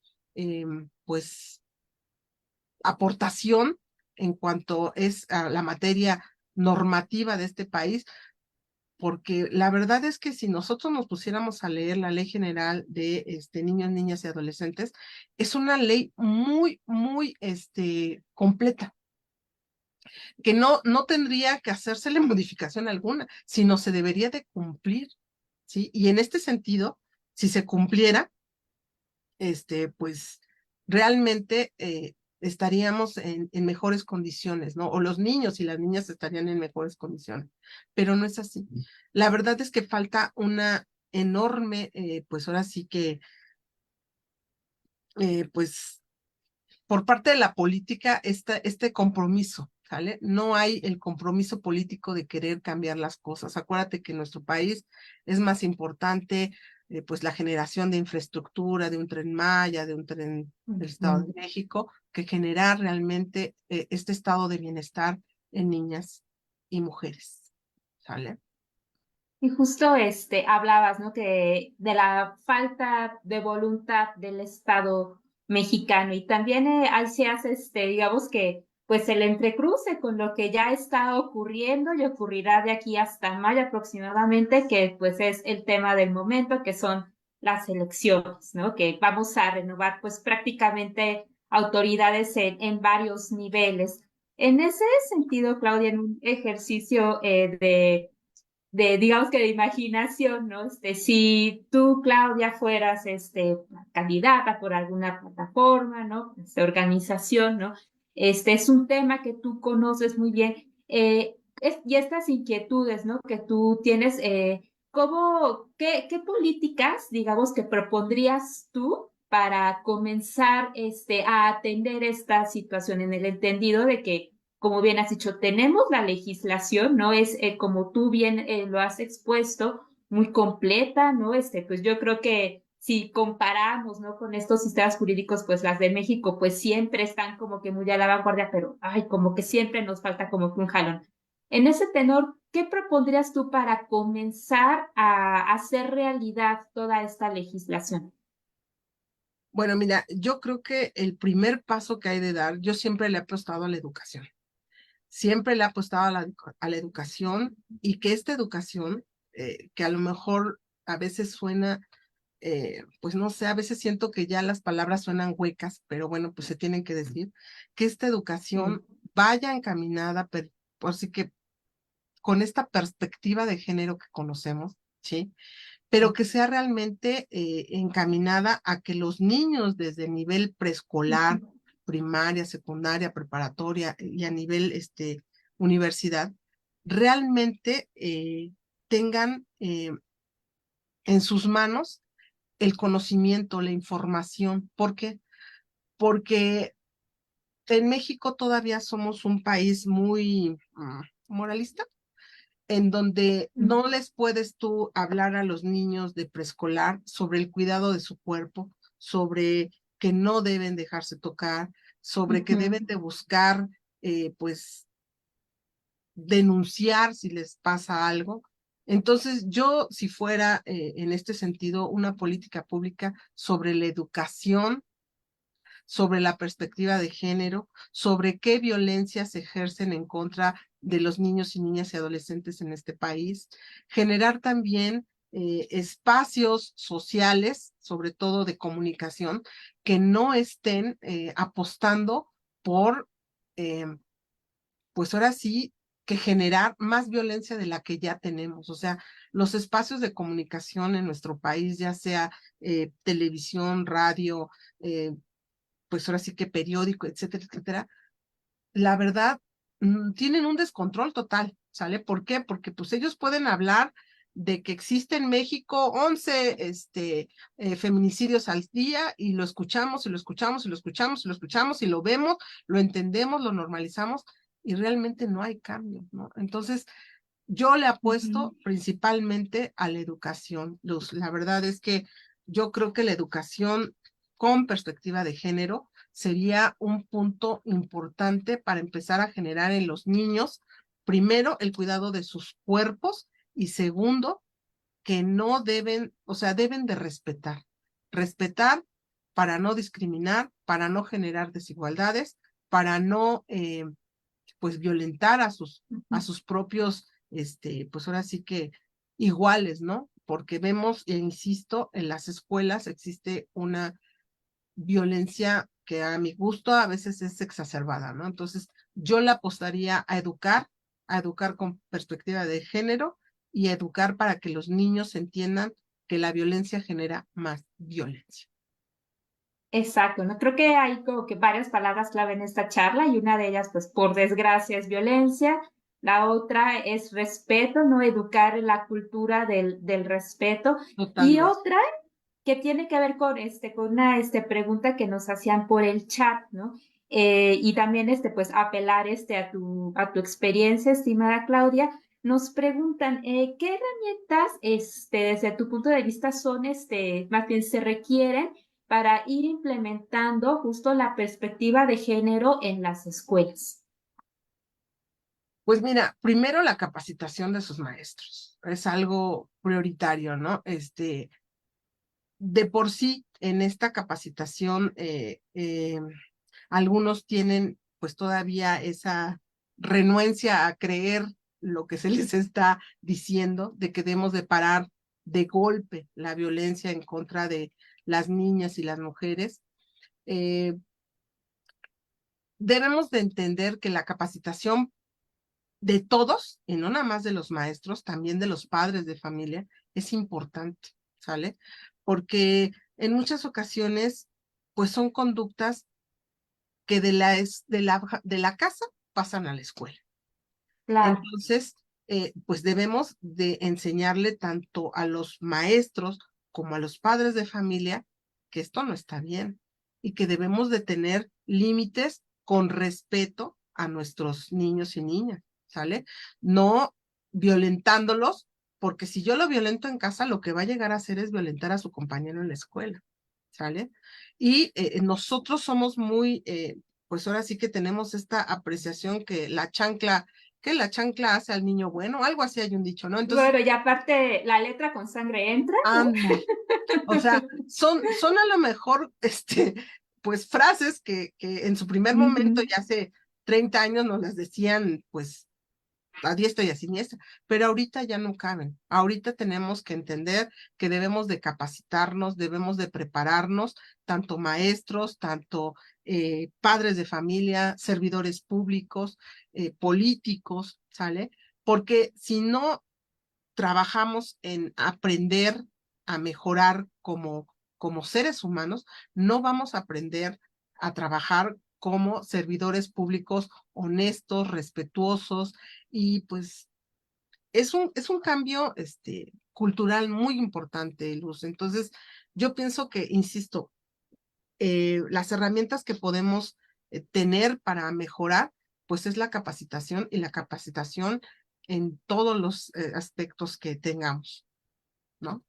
pues, aportación en cuanto es a la materia normativa de este país, porque la verdad es que si nosotros nos pusiéramos a leer la Ley General de niños, niñas y adolescentes, es una ley muy completa que no tendría que hacérsele modificación alguna, sino se debería de cumplir, ¿sí? Y en este sentido, si se cumpliera, pues realmente estaríamos en mejores condiciones, ¿no? O los niños y las niñas estarían en mejores condiciones, pero no es así. La verdad es que falta una enorme, pues ahora sí que, pues por parte de la política este compromiso, ¿sale? No hay el compromiso político de querer cambiar las cosas. Acuérdate que en nuestro país es más importante pues la generación de infraestructura, de un tren Maya, de un tren del Estado de México, que generar realmente este estado de bienestar en niñas y mujeres, ¿sale? Y justo hablabas, ¿no? Que de la falta de voluntad del Estado mexicano. Y también se hace, digamos que, pues el entrecruce con lo que ya está ocurriendo y ocurrirá de aquí hasta mayo aproximadamente, que pues es el tema del momento, que son las elecciones, ¿no? Que vamos a renovar pues prácticamente autoridades en varios niveles. En ese sentido, Claudia, en un ejercicio digamos que de imaginación, ¿no? Si tú, Claudia, fueras, candidata por alguna plataforma, ¿no? Organización, ¿no? Es un tema que tú conoces muy bien, y estas inquietudes, ¿no? Que tú tienes, qué políticas, digamos, que propondrías tú para comenzar, a atender esta situación en el entendido de que, como bien has dicho, tenemos la legislación, ¿no? Es como tú bien lo has expuesto, muy completa, ¿no? Pues yo creo que si comparamos, ¿no? Con estos sistemas jurídicos, pues las de México, pues siempre están como que muy a la vanguardia, pero, ay, como que siempre nos falta como que un jalón. En ese tenor, ¿qué propondrías tú para comenzar a hacer realidad toda esta legislación? Bueno, mira, yo creo que el primer paso que hay de dar, yo siempre le he apostado a la educación. Siempre le he apostado a la educación y que esta educación, que a lo mejor a veces suena, pues no sé, a veces siento que ya las palabras suenan huecas, pero bueno, pues se tienen que decir, que esta Sí. educación vaya encaminada, por sí que con esta perspectiva de género que conocemos, ¿sí? Pero que sea realmente encaminada a que los niños desde el nivel preescolar, Ujú. primaria, secundaria, preparatoria y a nivel universidad, realmente tengan en sus manos el conocimiento, la información. ¿Por qué? Porque en México todavía somos un país muy moralista, en donde no les puedes tú hablar a los niños de preescolar sobre el cuidado de su cuerpo, sobre que no deben dejarse tocar, sobre que Ujú. deben de buscar, pues, denunciar si les pasa algo. Entonces, yo, si fuera en este sentido una política pública sobre la educación, sobre la perspectiva de género, sobre qué violencias se ejercen en contra de los niños y niñas y adolescentes en este país, generar también espacios sociales, sobre todo de comunicación, que no estén apostando por, eh, pues ahora sí, que generar más violencia de la que ya tenemos. O sea, los espacios de comunicación en nuestro país, ya sea televisión, radio, pues ahora sí que periódico, etcétera, etcétera, la verdad, tienen un descontrol total, ¿sale? ¿Por qué? Porque pues ellos pueden hablar de que existe en México 11 feminicidios al día y lo escuchamos y lo escuchamos y lo escuchamos y lo escuchamos y lo vemos, lo entendemos, lo normalizamos y realmente no hay cambio, ¿no? Entonces, yo le Ujú. apuesto principalmente a la educación, Luz. La verdad es que yo creo que la educación con perspectiva de género sería un punto importante para empezar a generar en los niños, primero, el cuidado de sus cuerpos y segundo, que no deben, o sea, deben de respetar. Respetar para no discriminar, para no generar desigualdades, para no pues violentar a Ujú. sus propios, pues ahora sí que iguales, ¿no? Porque vemos, e insisto, en las escuelas existe una violencia que a mi gusto a veces es exacerbada, ¿no? Entonces, yo le apostaría a educar con perspectiva de género y a educar para que los niños entiendan que la violencia genera más violencia. Exacto, ¿no? Creo que hay como que varias palabras clave en esta charla y una de ellas, pues, por desgracia, es violencia. La otra es respeto, ¿no? Educar en la cultura del respeto. Y Totalmente. otra que tiene que ver con una pregunta que nos hacían por el chat, ¿no? Y también, pues, apelar a tu experiencia, estimada Claudia. Nos preguntan, ¿qué herramientas, desde tu punto de vista, son, más bien se requieren para ir implementando justo la perspectiva de género en las escuelas? Pues mira, primero la capacitación de sus maestros es algo prioritario, ¿no? de por sí en esta capacitación algunos tienen pues todavía esa renuencia a creer lo que se les está diciendo, de que debemos de parar de golpe la violencia en contra de las niñas y las mujeres. Eh, Debemos de entender que la capacitación de todos, y no nada más de los maestros, también de los padres de familia, es importante, ¿sale? Porque en muchas ocasiones, pues son conductas que de la casa pasan a la escuela. Claro. Entonces, pues debemos de enseñarle tanto a los maestros como a los padres de familia que esto no está bien y que debemos de tener límites con respeto a nuestros niños y niñas, ¿sale? No violentándolos, porque si yo lo violento en casa, lo que va a llegar a hacer es violentar a su compañero en la escuela, ¿sale? Y nosotros somos muy, pues ahora sí que tenemos esta apreciación que la chancla hace al niño bueno, algo así hay un dicho, ¿no? Entonces, Bueno, y aparte, la letra con sangre entra, ¿no? anda, o sea, son a lo mejor, pues frases que en su primer momento, Ujú. ya hace 30 años, nos las decían, pues, a diestra y a siniestra, pero ahorita ya no caben. Ahorita tenemos que entender que debemos de capacitarnos, debemos de prepararnos, tanto maestros, tanto padres de familia, servidores públicos, políticos, ¿sale? Porque si no trabajamos en aprender a mejorar como seres humanos, no vamos a aprender a trabajar como servidores públicos honestos, respetuosos, y pues es un cambio cultural muy importante, Luz. Entonces, yo pienso que, insisto, las herramientas que podemos tener para mejorar, pues es la capacitación y la capacitación en todos los aspectos que tengamos, ¿no?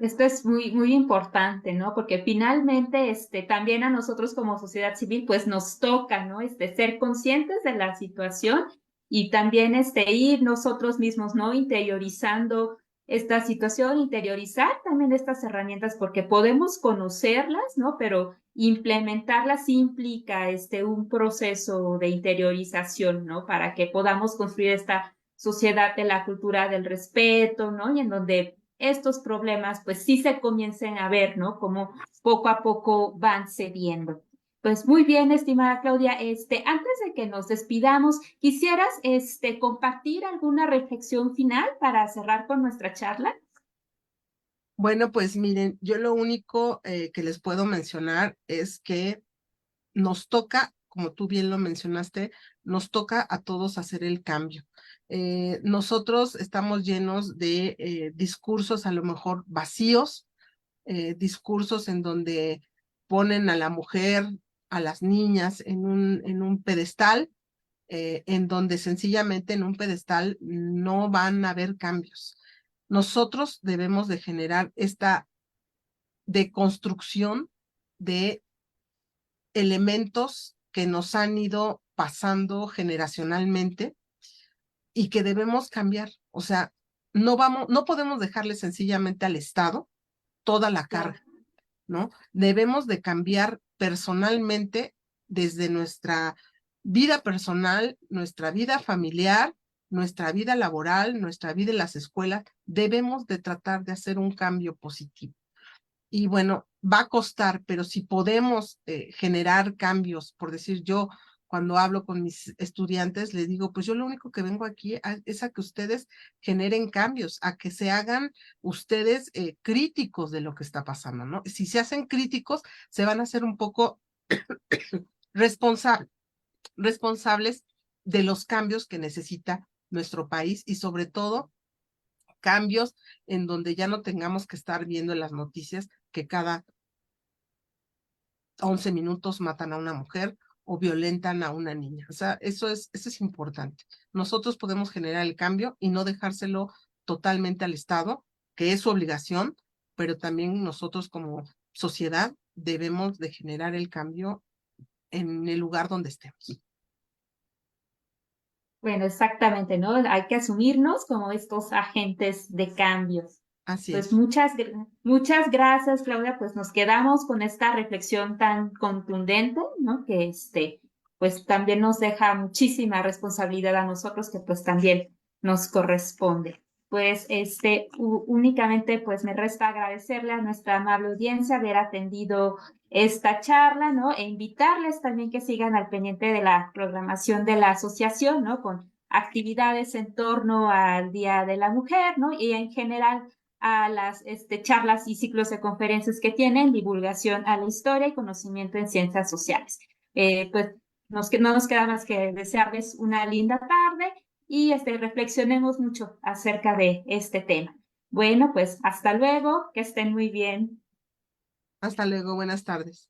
Esto es muy, muy importante, ¿no? Porque finalmente, también a nosotros como sociedad civil, pues nos toca, ¿no? Ser conscientes de la situación y también, ir nosotros mismos, ¿no? Interiorizando esta situación, interiorizar también estas herramientas, porque podemos conocerlas, ¿no? Pero implementarlas sí implica, un proceso de interiorización, ¿no? Para que podamos construir esta sociedad de la cultura del respeto, ¿no? Y en donde estos problemas pues sí se comiencen a ver, ¿no? Como poco a poco van cediendo. Pues muy bien, estimada Claudia, antes de que nos despidamos, ¿quisieras, compartir alguna reflexión final para cerrar con nuestra charla? Bueno, pues miren, yo lo único que les puedo mencionar es que nos toca, como tú bien lo mencionaste, nos toca a todos hacer el cambio. Nosotros estamos llenos de discursos a lo mejor vacíos, discursos en donde ponen a la mujer, a las niñas en un pedestal, en donde sencillamente en un pedestal no van a haber cambios. Nosotros debemos de generar esta deconstrucción de elementos que nos han ido pasando generacionalmente y que debemos cambiar. O sea, no podemos dejarle sencillamente al Estado toda la Claro. carga, ¿no? Debemos de cambiar personalmente desde nuestra vida personal, nuestra vida familiar, nuestra vida laboral, nuestra vida en las escuelas. Debemos de tratar de hacer un cambio positivo. Y bueno, va a costar, pero si podemos generar cambios, por decir yo, cuando hablo con mis estudiantes, les digo, pues yo lo único que vengo aquí es a que ustedes generen cambios, a que se hagan ustedes críticos de lo que está pasando, ¿no? Si se hacen críticos, se van a hacer un poco responsables, responsables de los cambios que necesita nuestro país y sobre todo cambios en donde ya no tengamos que estar viendo en las noticias que cada 11 minutos matan a una mujer o violentan a una niña. O sea, eso es importante. Nosotros podemos generar el cambio y no dejárselo totalmente al Estado, que es su obligación, pero también nosotros como sociedad debemos de generar el cambio en el lugar donde estemos. Bueno, exactamente, ¿no? Hay que asumirnos como estos agentes de cambios. Así Pues es. muchas gracias, Claudia. Pues nos quedamos con esta reflexión tan contundente, ¿no? Que pues también nos deja muchísima responsabilidad a nosotros, que pues también nos corresponde. Pues únicamente pues me resta agradecerle a nuestra amable audiencia haber atendido esta charla, ¿no? E invitarles también que sigan al pendiente de la programación de la asociación, ¿no? Con actividades en torno al Día de la Mujer, ¿no? Y en general a las charlas y ciclos de conferencias que tienen, divulgación a la historia y conocimiento en ciencias sociales. Pues no nos queda más que desearles una linda tarde y reflexionemos mucho acerca de este tema. Bueno, pues hasta luego, que estén muy bien. Hasta luego, buenas tardes.